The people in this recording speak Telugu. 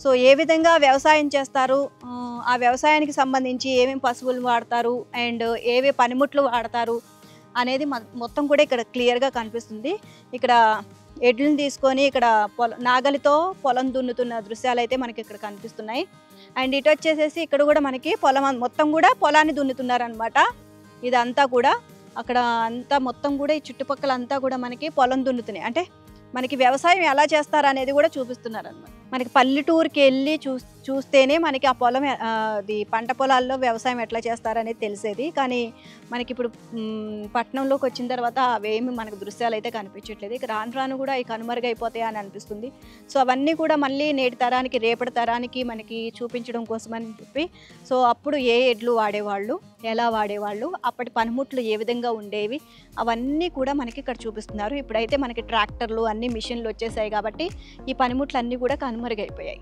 సో ఏ విధంగా వ్యవసాయం చేస్తారు, ఆ వ్యవసాయానికి సంబంధించి ఏమేమి పశువులు వాడతారు అండ్ ఏవే పనిముట్లు వాడతారు అనేది మొత్తం కూడా ఇక్కడ క్లియర్గా కనిపిస్తుంది. ఇక్కడ ఎడ్లను తీసుకొని ఇక్కడ నాగలితో పొలం దున్నుతున్న దృశ్యాలు అయితే మనకి ఇక్కడ కనిపిస్తున్నాయి. అండ్ ఇటు వచ్చేసేసి ఇక్కడ కూడా మనకి పొలం మొత్తం కూడా పొలాన్ని దున్నుతున్నారనమాట. ఇదంతా కూడా అక్కడ అంతా మొత్తం కూడా ఈ చుట్టుపక్కల అంతా కూడా మనకి పొలం దున్నుతున్నాయి. అంటే మనకి వ్యవసాయం ఎలా చేస్తారు అనేది కూడా చూపిస్తున్నారు అనమాట. మనకి పల్లెటూరుకి వెళ్ళి చూస్తేనే మనకి ఆ పొలం అది పంట పొలాల్లో వ్యవసాయం ఎట్లా చేస్తారనేది తెలిసేది. కానీ మనకి ఇప్పుడు పట్టణంలోకి వచ్చిన తర్వాత అవేమి మనకు దృశ్యాలు అయితే కనిపించట్లేదు. ఇక రాను రాను కూడా అవి కనుమరుగైపోతాయి అని అనిపిస్తుంది. సో అవన్నీ కూడా మళ్ళీ నేటి తరానికి రేపటి తరానికి మనకి చూపించడం కోసమని చెప్పి, సో అప్పుడు ఏ ఎడ్లు వాడేవాళ్ళు, ఎలా వాడేవాళ్ళు, అప్పటి పనిముట్లు ఏ విధంగా ఉండేవి, అవన్నీ కూడా మనకి ఇక్కడ చూపిస్తున్నారు. ఇప్పుడైతే మనకి ట్రాక్టర్లు అన్ని మిషన్లు వచ్చేసాయి కాబట్టి ఈ పనిముట్లు అన్నీ కూడా కనుమరుగైపోయాయి.